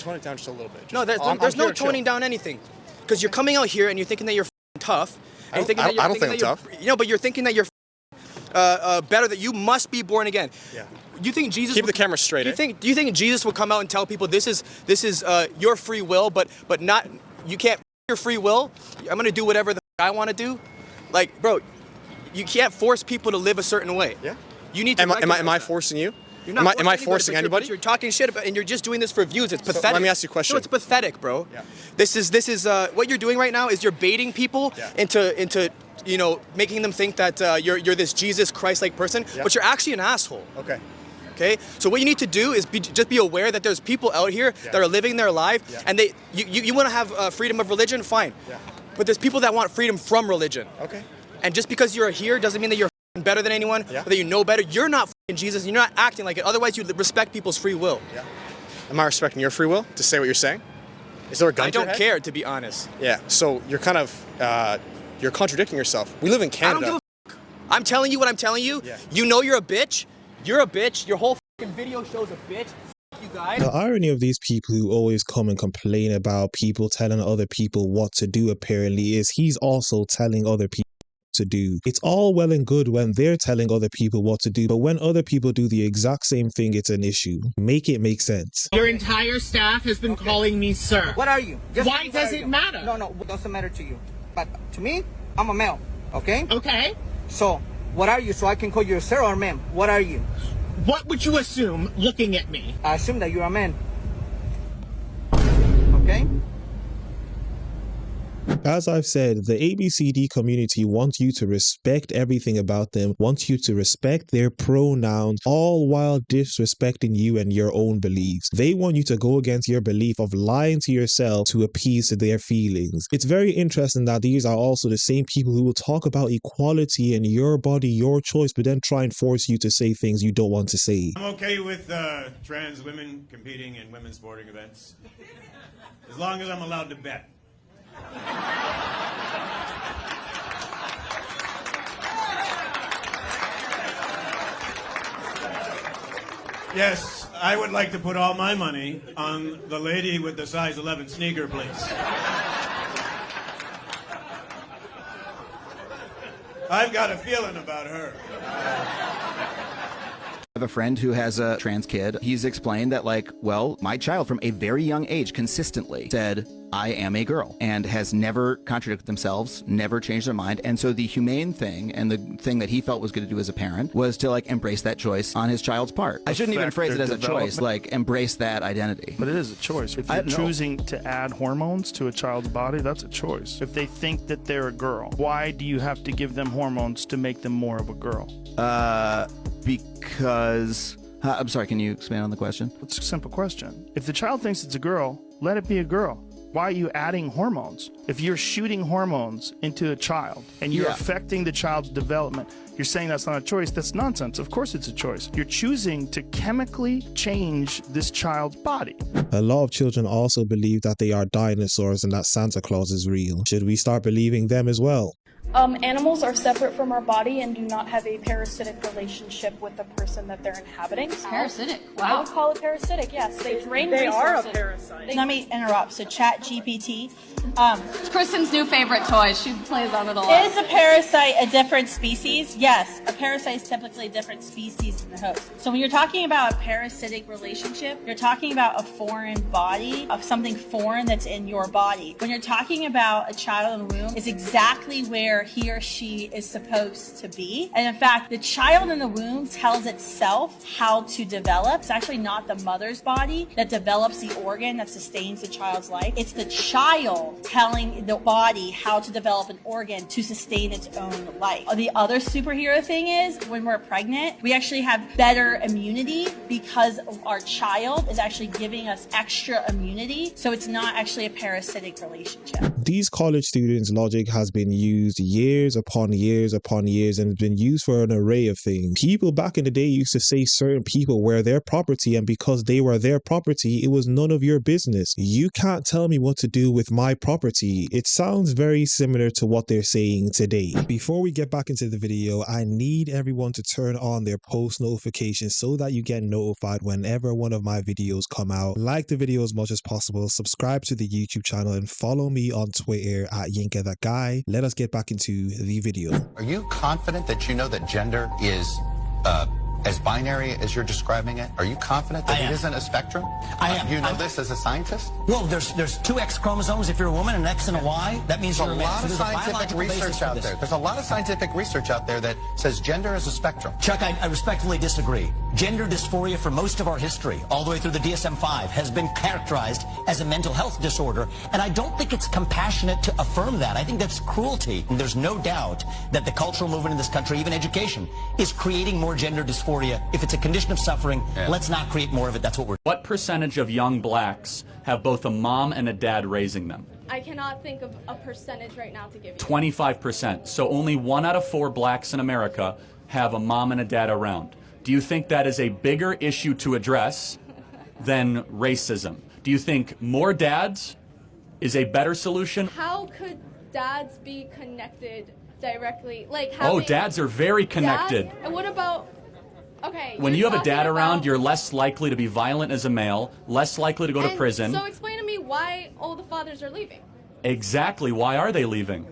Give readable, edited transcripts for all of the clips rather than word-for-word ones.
Tone it down just a little bit. No, there's no toning down anything. Because you're coming out here and you're thinking that you're tough. And I don't think I'm tough. You know, but you're thinking that you're better, that you must be born again. Yeah. You think Jesus Keep the camera straight. Do you think Jesus will come out and tell people this is your free will, but not, you can't your free will? I'm gonna do whatever the I want to do. Like, bro, you can't force people to live a certain way. Yeah. You need to. Am I forcing you? You're not am I forcing anybody? You're talking shit about, and you're just doing this for views. It's pathetic. Let me ask you a question. No, it's pathetic, bro. Yeah. This is what you're doing right now is you're baiting people into you know, making them think that you're this Jesus Christ-like person, but you're actually an asshole. Okay. Okay. So what you need to do is just be aware that there's people out here that are living their life, and you want to have freedom of religion, fine. Yeah. But there's people that want freedom from religion. Okay. And just because you're here doesn't mean that you're better than anyone, or that you know better. You're not Jesus, and you're not acting like it. Otherwise, you respect people's free will. Yeah. Am I respecting your free will to say what you're saying? Is there a gun to your head? I don't care, to be honest. Yeah. So you're kind of you're contradicting yourself. We live in Canada. I don't give a I'm telling you what I'm telling you. Yeah. You know you're a bitch. You're a bitch. Your whole video shows a bitch. You guys. The irony of these people who always come and complain about people telling other people what to do apparently is he's also telling other people to do. It's all well and good when they're telling other people what to do, but when other people do the exact same thing, it's an issue. Make it make sense. Your entire staff has been calling me sir. What are you? Why does it matter? No, it doesn't matter to you. But to me, I'm a male, okay? Okay. So, what are you? So I can call you sir or ma'am. What are you? What would you assume looking at me? I assume that you're a man. Okay? As I've said, the ABCD community wants you to respect everything about them, wants you to respect their pronouns, all while disrespecting you and your own beliefs. They want you to go against your belief of lying to yourself to appease to their feelings. It's very interesting that these are also the same people who will talk about equality and your body, your choice, but then try and force you to say things you don't want to say. I'm okay with trans women competing in women's sporting events, as long as I'm allowed to bet. Yes, I would like to put all my money on the lady with the size 11 sneaker, please. I've got a feeling about her. I have a friend who has a trans kid. He's explained that, like, well, my child from a very young age consistently said, I am a girl, and has never contradicted themselves, never changed their mind. And so the humane thing and the thing that he felt was good to do as a parent was to, like, embrace that choice on his child's part. I shouldn't even phrase it as a choice, like, embrace that identity. But it is a choice. If you're choosing to add hormones to a child's body, that's a choice. If they think that they're a girl, why do you have to give them hormones to make them more of a girl? Because... I'm sorry, can you expand on the question? It's a simple question. If the child thinks it's a girl, let it be a girl. Why are you adding hormones? If you're shooting hormones into a child and you're affecting the child's development, you're saying that's not a choice. That's nonsense. Of course it's a choice. You're choosing to chemically change this child's body. A lot of children also believe that they are dinosaurs and that Santa Claus is real. Should we start believing them as well? Animals are separate from our body and do not have a parasitic relationship with the person that they're inhabiting. Parasitic? Wow. I would call it parasitic, yes. They drain They resources. are a parasite. Let me interrupt. So ChatGPT. It's Kristen's new favorite toy. She plays on it a lot. Is a parasite a different species? Yes. A parasite is typically a different species than the host. So when you're talking about a parasitic relationship, you're talking about a foreign body, of something foreign that's in your body. When you're talking about a child in the womb, it's exactly where he or she is supposed to be. And in fact, the child in the womb tells itself how to develop. It's actually not the mother's body that develops the organ that sustains the child's life. It's the child telling the body how to develop an organ to sustain its own life. The other superhero thing is when we're pregnant, we actually have better immunity because our child is actually giving us extra immunity. So it's not actually a parasitic relationship. These college students' logic has been used years upon years upon years and it's been used for an array of things. People back in the day used to say certain people were their property, and because they were their property, it was none of your business. You can't tell me what to do with my property. It sounds very similar to what they're saying today. Before we get back into the video, I need everyone to turn on their post notifications so that you get notified whenever one of my videos come out. Like the video as much as possible, subscribe to the YouTube channel, and follow me on Twitter at YinkaThatGuy. Let us get back into the video. Are you confident that you know that gender is as binary as you're describing it? Are you confident that it isn't a spectrum? I am. You know this as a scientist? Well, there's two X chromosomes if you're a woman, an X and a Y. That means There's you're a a man. lot of So there's a scientific biological basis research for out this. there. There's a lot of scientific research out there that says gender is a spectrum. Chuck, I respectfully disagree. Gender dysphoria for most of our history, all the way through the DSM-5, has been characterized as a mental health disorder, and I don't think it's compassionate to affirm that. I think that's cruelty. And there's no doubt that the cultural movement in this country, even education, is creating more gender dysphoria. If it's a condition of suffering, let's not create more of it. That's what we're... What percentage of young blacks have both a mom and a dad raising them? I cannot think of a percentage right now to give you. 25%. So only 1 out of 4 blacks in America have a mom and a dad around. Do you think that is a bigger issue to address than racism? Do you think more dads is a better solution? How could dads be connected directly? Like dads are very connected. Dads? And what about... Okay. When you have a dad around, you're less likely to be violent as a male, less likely to go to prison. So explain to me why all the fathers are leaving. Exactly. Why are they leaving?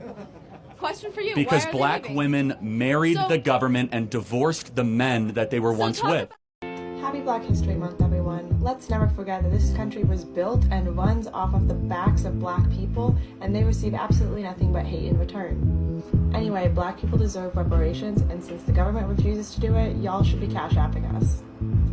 Question for you. Because why are black they leaving? women married the government and divorced the men that they were once with. Happy Black History Month, everyone. Let's never forget that this country was built and runs off of the backs of black people, and they receive absolutely nothing but hate in return. Anyway, black people deserve reparations, and since the government refuses to do it, y'all should be cash apping us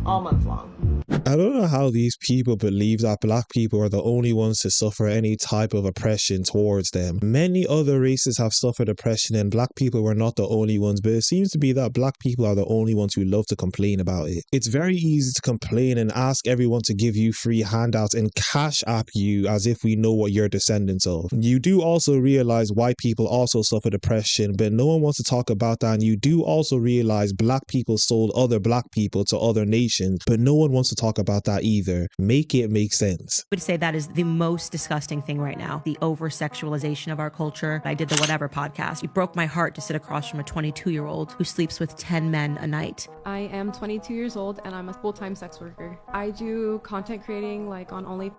all month long. I don't know how these people believe that black people are the only ones to suffer any type of oppression towards them. Many other races have suffered oppression and black people were not the only ones, but it seems to be that black people are the only ones who love to complain about it. It's very easy to complain and ask everyone to give you free handouts and cash app you as if we know what you're descendants of. You do also realize white people also suffered oppression, but no one wants to talk about that, and you do also realize black people sold other black people to other nations, but no one wants to talk about that either. Make it make sense. I would say that is the most disgusting thing right now, the over-sexualization of our culture. I did the Whatever podcast. It broke my heart to sit across from a 22-year-old who sleeps with 10 men a night. I am 22 years old and I'm a full-time sex worker. I do content creating like on OnlyFans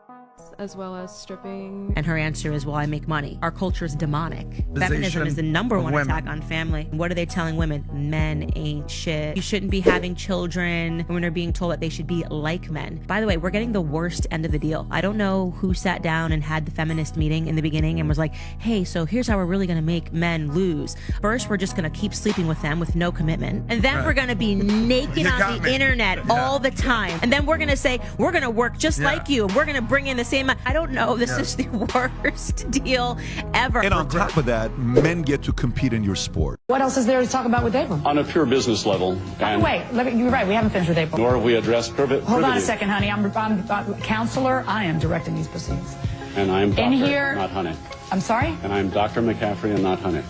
as well as stripping. And her answer is, well, I make money. Our culture is demonic. Feminism is the #1 attack on family. What are they telling women? Men ain't shit. You shouldn't be having children. Women are being told that they should be like men. By the way, we're getting the worst end of the deal. I don't know who sat down and had the feminist meeting in the beginning and was like, hey, so here's how we're really gonna make men lose. First, we're just gonna keep sleeping with them with no commitment. And then we're gonna be naked on the internet all the time. And then we're gonna say, we're gonna work just like you. And we're gonna bring in the same... I don't know. This is the worst deal ever. And on top of that, men get to compete in your sport. What else is there to talk about with April? On a pure business level. Wait, you're right. We haven't finished with April. Nor have we addressed privity. Hold on a second, honey. I'm a counselor. I am directing these proceedings. And I'm Dr. In here, not Honey. I'm sorry? And I'm Dr. McCaffrey and not Honey.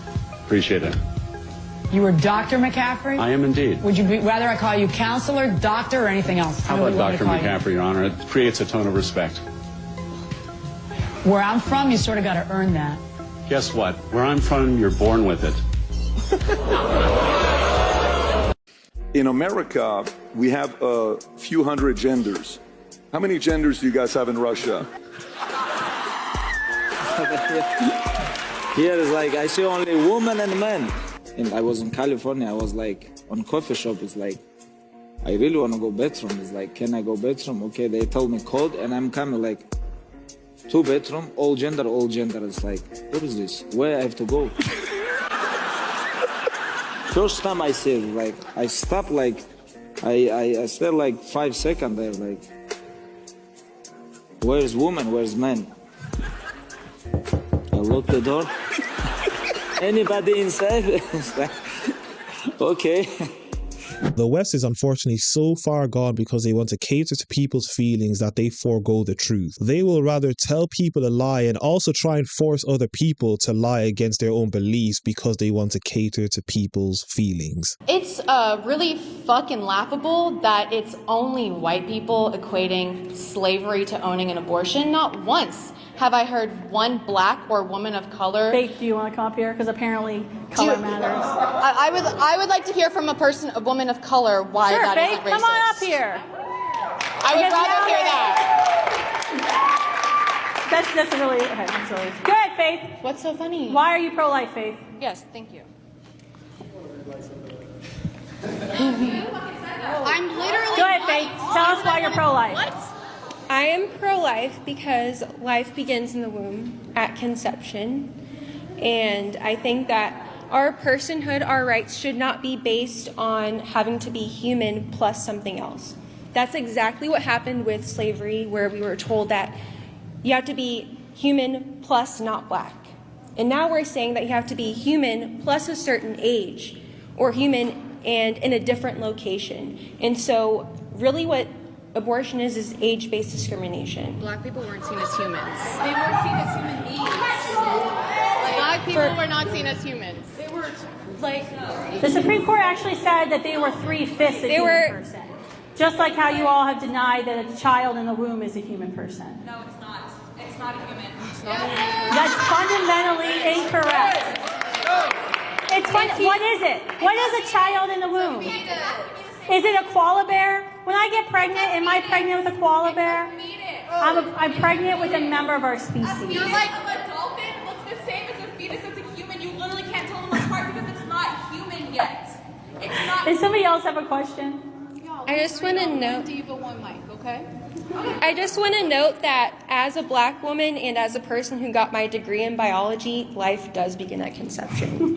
Appreciate it. You are Dr. McCaffrey? I am indeed. Would you rather I call you counselor, doctor, or anything else? How about Dr. McCaffrey, Your Honor? It creates a tone of respect. Where I'm from, you sort of got to earn that. Guess what? Where I'm from, you're born with it. In America, we have a few hundred genders. How many genders do you guys have in Russia? Here is like, I see only women and men. And I was in California, I was like, on coffee shop, it's like, I really want to go bathroom. It's like, can I go bathroom? Okay, they told me code, and I'm coming like, 2 bedroom, all gender. It's like, what is this? Where I have to go? First time I see it, like, I stopped, like, I stayed like 5 seconds there, like, where's woman, where's man? I lock the door. Anybody inside? It's like, okay. The West is unfortunately so far gone because they want to cater to people's feelings that they forego the truth. They will rather tell people a lie and also try and force other people to lie against their own beliefs because they want to cater to people's feelings. It's really fucking laughable that it's only white people equating slavery to owning an abortion. Not once have I heard one black or woman of color. Faith, do you want to come up here? Because apparently color matters. I would like to hear from a woman of color why Sure, that Faith, isn't racist. come on up here. I would rather hear that. That's really, okay, that's really. Go ahead, Faith. What's so funny? Why are you pro-life, Faith? Yes, thank you. I'm literally. Go ahead, Faith. Tell us why you're pro-life. What? I am pro-life because life begins in the womb at conception, and I think that our personhood, our rights should not be based on having to be human plus something else. That's exactly what happened with slavery, where we were told that you have to be human plus not black. And now we're saying that you have to be human plus a certain age, or human and in a different location. And so really what abortion is age-based discrimination. Black people weren't seen as humans. They weren't seen as human beings. Black people were not seen as humans. They were like... The Supreme Court actually said that they were 3/5 a human person. Just like how you all have denied that a child in the womb is a human person. No, it's not. It's not a human. That's fundamentally incorrect. What is it? What is a child in the womb? Is it a koala bear? When I get pregnant, am I pregnant with a koala bear? I'm pregnant with a member of our species. You're like a dolphin looks the same as a fetus as a human. You literally can't tell them apart because it's not human yet. It's not. Does somebody else have a question? I just want to note. I just want to note that as a black woman and as a person who got my degree in biology, life does begin at conception.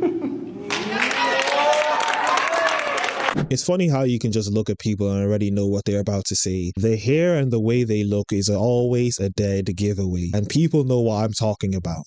It's funny how you can just look at people and already know what they're about to say. Their hair and the way they look is always a dead giveaway, and people know what I'm talking about.